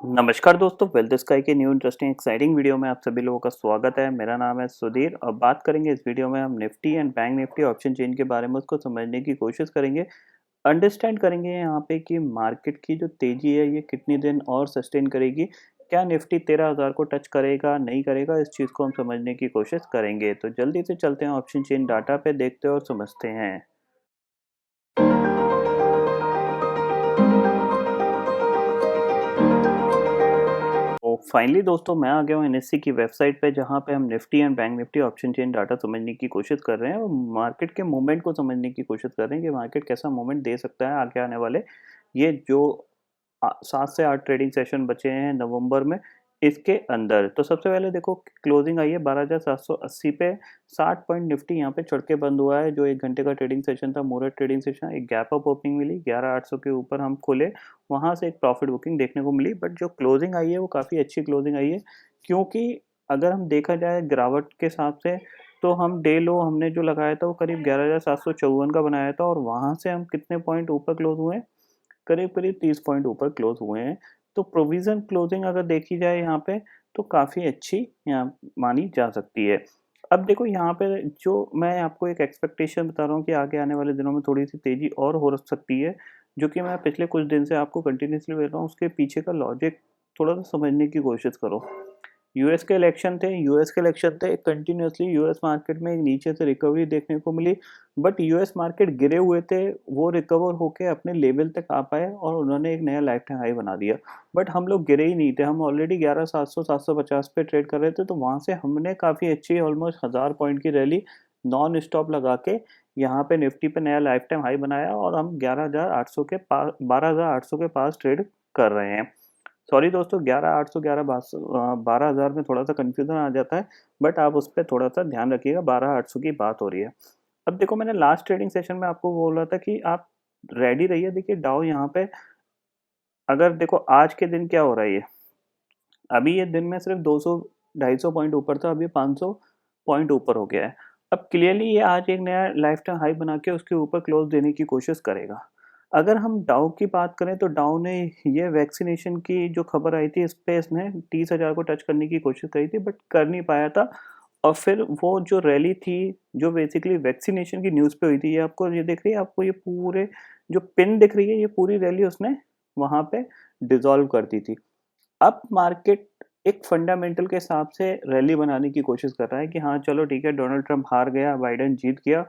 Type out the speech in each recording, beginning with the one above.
नमस्कार दोस्तों, wealth sky के न्यू इंटरेस्टिंग एक्साइटिंग वीडियो में आप सभी लोगों का स्वागत है। मेरा नाम है सुधीर और बात करेंगे इस वीडियो में हम Nifty and bank Nifty option chain के बारे में उसको समझने की कोशिश करेंगे। अंडरस्टैंड करेंगे यहाँ पे कि मार्केट की जो तेजी है ये कितनी दिन और सस्टेन करेगी। क्या निफ्टी 13,000 को टच करेगा नहीं करेगा, इस चीज़ को हम समझने की कोशिश करेंगे। तो जल्दी से चलते हैं ऑप्शन चेन डाटा पे, देखते हैं और समझते हैं। तो फाइनली दोस्तों मैं आ गया हूँ एनएससी की वेबसाइट पे, जहाँ पे हम Nifty and bank Nifty option chain data समझने की कोशिश कर रहे हैं और मार्केट के मूवमेंट को समझने की कोशिश कर रहे हैं कि मार्केट कैसा मूवमेंट दे सकता है आगे आने वाले ये जो 7 से 8 ट्रेडिंग सेशन बचे हैं नवंबर में इसके अंदर। तो सबसे पहले देखो क्लोजिंग आई है 12,780 पे। 60 पॉइंट निफ्टी यहाँ पे चढ़ के बंद हुआ है। जो 1 घंटे का ट्रेडिंग सेशन था, मूरत ट्रेडिंग सेशन, एक गैप अप ओपनिंग मिली, 11,800 के ऊपर हम खुले, वहाँ से एक प्रॉफिट बुकिंग देखने को मिली। बट जो क्लोजिंग आई है वो काफ़ी अच्छी क्लोजिंग आई है, क्योंकि अगर हम देखा जाए गिरावट के हिसाब से तो हम डे लो हमने जो लगाया था वो करीब 11,754 का बनाया था और वहाँ से हम कितने पॉइंट ऊपर क्लोज हुए, करीब करीब 30 पॉइंट ऊपर क्लोज हुए हैं। तो प्रोविजन क्लोजिंग अगर देखी जाए यहाँ पे तो काफ़ी अच्छी यहाँ मानी जा सकती है। अब देखो यहाँ पे जो मैं आपको एक एक्सपेक्टेशन बता रहा हूँ कि आगे आने वाले दिनों में थोड़ी सी तेज़ी और हो सकती है, जो कि मैं पिछले कुछ दिन से आपको कंटिन्यूसली बोल रहा हूँ। उसके पीछे का लॉजिक थोड़ा सा समझने की कोशिश करो। यूएस के इलेक्शन थे, कंटिन्यूसली यूएस मार्केट में एक नीचे से रिकवरी देखने को मिली। बट यूएस मार्केट गिरे हुए थे, वो रिकवर होके अपने लेवल तक आ पाए और उन्होंने एक नया लाइफ टाइम हाई बना दिया। बट हम लोग गिरे ही नहीं थे, हम ऑलरेडी 11,700 750 पे ट्रेड कर रहे थे। तो वहाँ से हमने काफ़ी अच्छी ऑलमोस्ट 1000 पॉइंट की रैली नॉन स्टॉप लगा के यहाँ पे निफ्टी पे नया लाइफ टाइम हाई बनाया और हम 11,800 के पास 12,800 के पास ट्रेड कर रहे हैं। सॉरी दोस्तों, 11,800 12,000 में थोड़ा सा कन्फ्यूजन आ जाता है, बट आप उस पर थोड़ा सा ध्यान रखिएगा। 12,800 की बात हो रही है। अब देखो मैंने लास्ट ट्रेडिंग सेशन में आपको बोल रहा था कि आप रेडी रहिए। देखिए डाउ यहाँ पे, अगर देखो आज के दिन क्या हो रहा है, ये अभी ये दिन में सिर्फ 200 250 पॉइंट ऊपर था, अभी 500 पॉइंट ऊपर हो गया है। अब क्लियरली ये आज एक नया लाइफ टाइम हाई बना के उसके ऊपर क्लोज देने की कोशिश करेगा। अगर हम डाउ की बात करें तो डाउ ने ये वैक्सीनेशन की जो खबर आई थी इस पे इसने 30,000 को टच करने की कोशिश करी थी, बट कर नहीं पाया था। और फिर वो जो रैली थी जो बेसिकली वैक्सीनेशन की न्यूज़ पे हुई थी, ये आपको ये दिख रही है, आपको ये पूरे जो पिन दिख रही है, ये पूरी रैली उसने वहाँ पे डिसॉल्व कर दी थी। अब मार्केट एक फंडामेंटल के हिसाब से रैली बनाने की कोशिश कर रहा है कि हाँ चलो ठीक है, डोनाल्ड ट्रंप हार गया, बाइडेन जीत गया।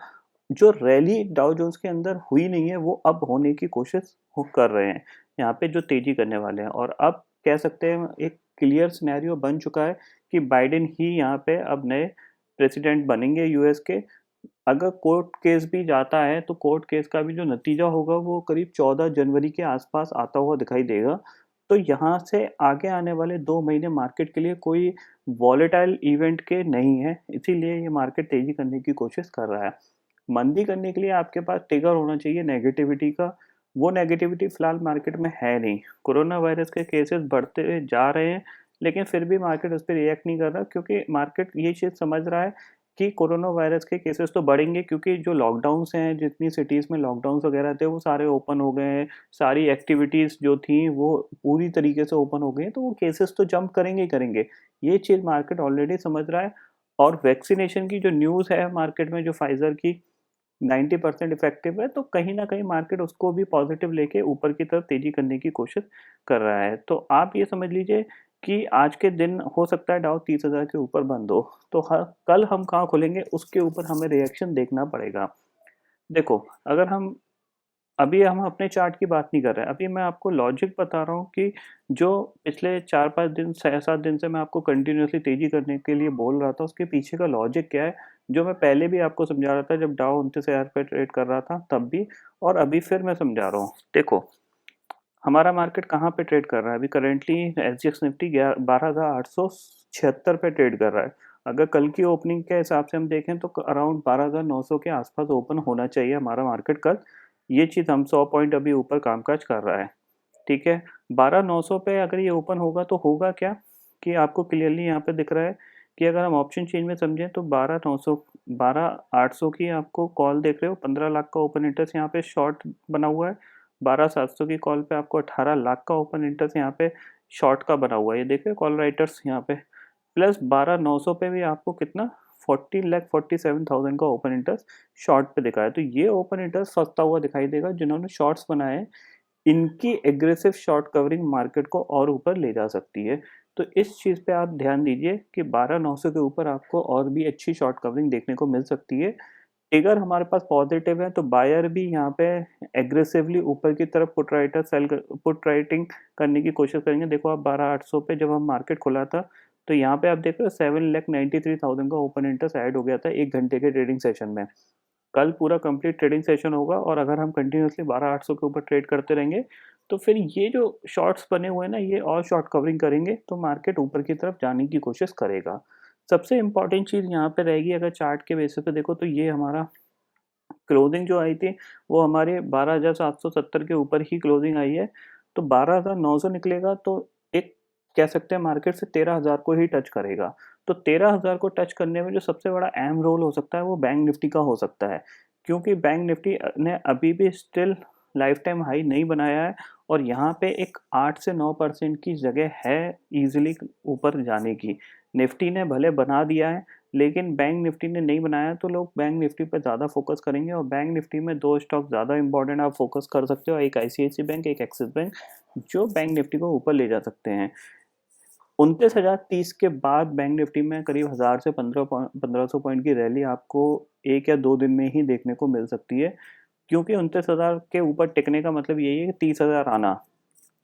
जो रैली डाउ जोन्स के अंदर हुई नहीं है वो अब होने की कोशिश वो कर रहे हैं, यहाँ पे जो तेजी करने वाले हैं। और अब कह सकते हैं एक क्लियर सिनेरियो बन चुका है कि बाइडेन ही यहाँ पे अब नए प्रेसिडेंट बनेंगे यूएस के। अगर कोर्ट केस भी जाता है तो कोर्ट केस का भी जो नतीजा होगा वो करीब 14 जनवरी के आसपास आता हुआ दिखाई देगा। तो यहाँ से आगे आने वाले 2 महीने मार्केट के लिए कोई वॉलेटाइल इवेंट के नहीं है, इसीलिए ये मार्केट तेजी करने की कोशिश कर रहा है। मंदी करने के लिए आपके पास ट्रिगर होना चाहिए नेगेटिविटी का। वो नेगेटिविटी फिलहाल मार्केट में है नहीं। कोरोना वायरस के केसेस बढ़ते जा रहे हैं, लेकिन फिर भी मार्केट उस पर रिएक्ट नहीं कर रहा, क्योंकि मार्केट ये चीज़ समझ रहा है कि कोरोना वायरस के केसेस तो बढ़ेंगे, क्योंकि जो लॉकडाउन्स हैं, जितनी सिटीज़ में लॉकडाउन्स वगैरह थे वो सारे ओपन हो गए हैं। सारी एक्टिविटीज़ जो थी वो पूरी तरीके से ओपन हो गई हैं, तो वो केसेस तो जंप करेंगे ही करेंगे। ये चीज़ मार्केट ऑलरेडी समझ रहा है। और वैक्सीनेशन की जो न्यूज़ है मार्केट में, जो फाइज़र की 90% इफेक्टिव है, तो कहीं न कहीं मार्केट उसको भी पॉजिटिव लेके ऊपर की तरफ तेज़ी करने की कोशिश कर रहा है। तो आप ये समझ लीजिए कि आज के दिन हो सकता है डाउ 30,000 के ऊपर बंद हो। तो ह कल हम कहाँ खुलेंगे उसके ऊपर हमें रिएक्शन देखना पड़ेगा। देखो, अगर हम अभी हम अपने चार्ट की बात नहीं कर रहे हैं, अभी मैं आपको लॉजिक बता रहा हूँ कि जो पिछले 4-5 दिन 6-7 दिन से मैं आपको कंटिन्यूअसली तेज़ी करने के लिए बोल रहा था, उसके पीछे का लॉजिक क्या है, जो मैं पहले भी आपको समझा रहा था जब डाउ 29,000 पे ट्रेड कर रहा था तब भी, और अभी फिर मैं समझा रहा हूँ। देखो, हमारा मार्केट कहाँ पे ट्रेड कर रहा है अभी करेंटली, एसजीएक्स निफ्टी 12,876 पे ट्रेड कर रहा है। अगर कल की ओपनिंग के हिसाब से हम देखें तो अराउंड 12,900 के आसपास ओपन होना चाहिए हमारा मार्केट कल। ये चीज़ हम 100 पॉइंट अभी ऊपर कामकाज कर रहा है, ठीक है। 12,900 पे अगर ये ओपन होगा तो होगा क्या कि आपको क्लियरली यहाँ पे दिख रहा है कि अगर हम ऑप्शन चेन में समझें तो 12,900 12,800 की आपको कॉल देख रहे हो। 15 लाख का ओपन इंटरेस्ट यहाँ पे शॉर्ट बना हुआ है। 12,700 की कॉल पे आपको 18 लाख का ओपन इंटरेस्ट यहाँ पे शॉर्ट का बना हुआ है, ये देखिए कॉल राइटर्स यहाँ पे, प्लस 12,900 पे भी आपको कितना 14,47,000 का ओपन इंटरेस्ट शॉर्ट पे दिखाया। तो ये ओपन इंटरेस्ट सस्ता हुआ दिखाई देगा। जिन्होंने शॉर्ट्स बनाए हैं, इनकी एग्रेसिव शॉर्ट कवरिंग मार्केट को और ऊपर ले जा सकती है। तो इस चीज़ पे आप ध्यान दीजिए कि 12,900 के ऊपर आपको और भी अच्छी शॉर्ट कवरिंग देखने को मिल सकती है। अगर हमारे पास पॉजिटिव है तो बायर भी यहाँ पे एग्रेसिवली ऊपर की तरफ पुट राइटिंग करने की कोशिश करेंगे। देखो आप 12,800 पे जब हम मार्केट खुला था तो यहाँ पे आप देख रहे हो 7,93,000 का ओपन इंटरेस्ट ऐड हो गया था 1 घंटे के ट्रेडिंग सेशन में। कल पूरा कंप्लीट ट्रेडिंग सेशन होगा और अगर हम कंटिन्यूसली 12,800 के ऊपर ट्रेड करते रहेंगे तो फिर ये जो शॉर्ट्स बने हुए हैं ना, ये और शॉर्ट कवरिंग करेंगे तो मार्केट ऊपर की तरफ जाने की कोशिश करेगा। सबसे इम्पॉर्टेंट चीज़ यहाँ पे रहेगी, अगर चार्ट के बेसिस पे देखो तो ये हमारा क्लोजिंग जो आई थी वो हमारे 12,770 के ऊपर ही क्लोजिंग आई है। तो 12,900 निकलेगा तो एक कह सकते हैं मार्केट से 13,000 को ही टच करेगा। तो 13,000 को टच करने में जो सबसे बड़ा अहम रोल हो सकता है वो बैंक निफ्टी का हो सकता है, क्योंकि बैंक निफ्टी ने अभी भी स्टिल लाइफ टाइम हाई नहीं बनाया है और यहाँ पे एक 8 से 9% की जगह है ईजिली ऊपर जाने की। निफ्टी ने भले बना दिया है लेकिन बैंक निफ्टी ने नहीं बनाया, तो लोग बैंक निफ्टी पर ज़्यादा फोकस करेंगे और बैंक निफ्टी में 2 स्टॉक ज़्यादा इंपॉर्टेंट आप फोकस कर सकते हो, एक आईसीआईसीआई बैंक, एक एक्सिस बैंक, जो बैंक निफ्टी को ऊपर ले जा सकते हैं। 29,030 के बाद बैंक निफ्टी में करीब 1000 से 1500 पॉइंट की रैली आपको 1 या 2 दिन में ही देखने को मिल सकती है, क्योंकि 29,000 के ऊपर टिकने का मतलब यही है कि 30,000 आना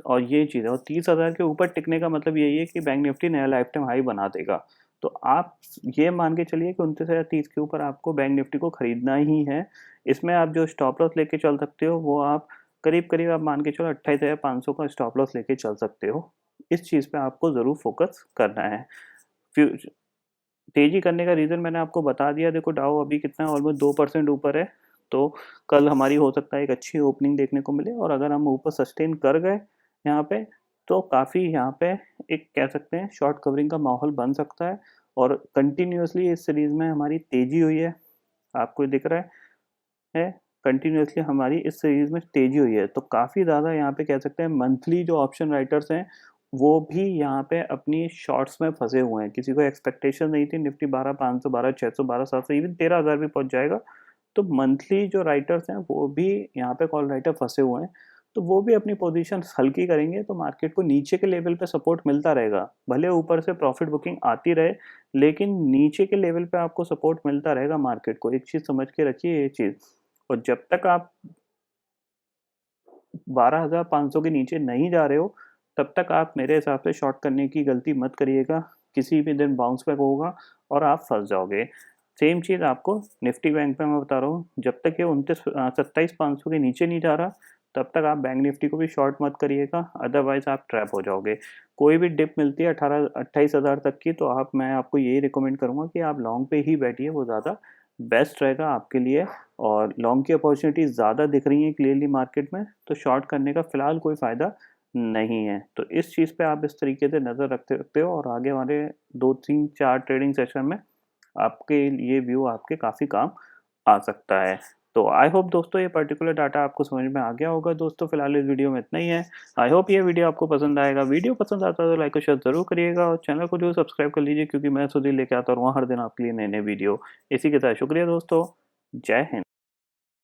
और ये चीज़ है, और 30,000 के ऊपर टिकने का मतलब यही है कि बैंक निफ्टी नया लाइफ टाइम हाई बना देगा। तो आप ये मान के चलिए कि 29,030 के ऊपर आपको बैंक निफ्टी को खरीदना ही है। इसमें आप जो स्टॉप लॉस लेके चल सकते हो वो आप करीब आप मान के चलो 28,500 का स्टॉप लॉस लेके चल सकते हो। इस चीज़ पे आपको ज़रूर फोकस करना है। तेजी करने का रीज़न मैंने आपको बता दिया। देखो डाउ अभी कितना है, ऑलमोस्ट 2% ऊपर है। तो कल हमारी हो सकता है एक अच्छी ओपनिंग देखने को मिले और अगर हम ऊपर सस्टेन कर गए यहाँ पे तो काफ़ी यहाँ पे एक कह सकते हैं शॉर्ट कवरिंग का माहौल बन सकता है। और कंटिन्यूसली इस सीरीज़ में हमारी तेज़ी हुई है, आपको दिख रहा है कंटिन्यूसली हमारी इस सीरीज़ में तेज़ी हुई है। तो काफ़ी ज़्यादा यहाँ पे कह सकते हैं मंथली जो ऑप्शन राइटर्स हैं वो भी यहाँ पे अपनी शॉर्ट्स में फंसे हुए हैं। किसी को एक्सपेक्टेशन नहीं थी निफ्टी 12,500, 12,600, 12,700 इवन 13,000 भी पहुँच जाएगा। तो मंथली जो राइटर्स हैं वो भी यहाँ पे कॉल राइटर फंसे हुए हैं, तो वो भी अपनी पोजीशन हल्की करेंगे तो मार्केट को नीचे के लेवल पे सपोर्ट मिलता रहेगा। भले ऊपर से प्रॉफिट बुकिंग आती रहे लेकिन नीचे के लेवल पे आपको सपोर्ट मिलता रहेगा मार्केट को। एक चीज़ समझ के रखिए ये चीज़। और जब तक आप 12,500 के नीचे नहीं जा रहे हो तब तक आप मेरे हिसाब से शॉर्ट करने की गलती मत करिएगा। किसी भी दिन बाउंस बैक होगा और आप फंस जाओगे। सेम चीज़ आपको निफ्टी बैंक पे मैं बता रहा हूँ, जब तक ये 27,500 के नीचे नहीं जा रहा तब तक आप बैंक निफ्टी को भी शॉर्ट मत करिएगा, अदरवाइज आप ट्रैप हो जाओगे। कोई भी डिप मिलती है 28,000 तक की तो मैं आपको यही रिकमेंड करूँगा कि आप लॉन्ग पे ही बैठिए, वो ज़्यादा बेस्ट रहेगा आपके लिए। और लॉन्ग की अपॉर्चुनिटी ज़्यादा दिख रही हैं क्लियरली मार्केट में, तो शॉर्ट करने का फ़िलहाल कोई फ़ायदा नहीं है। तो इस चीज़ पे आप इस तरीके से नज़र रखते रखते हो और आगे वाले 2-3-4 ट्रेडिंग सेशन में आपके ये व्यू आपके काफ़ी काम आ सकता है। तो आई होप दोस्तों ये पर्टिकुलर डाटा आपको समझ में आ गया होगा। दोस्तों फिलहाल इस वीडियो में इतना ही है। आई होप ये वीडियो आपको पसंद आएगा। वीडियो पसंद आता है तो लाइक और शेयर ज़रूर करिएगा और चैनल को जो सब्सक्राइब कर लीजिए, क्योंकि मैं सुधीर लेके आता हूँ हर दिन आपके लिए नए नए वीडियो। इसी के साथ शुक्रिया दोस्तों, जय हिंद।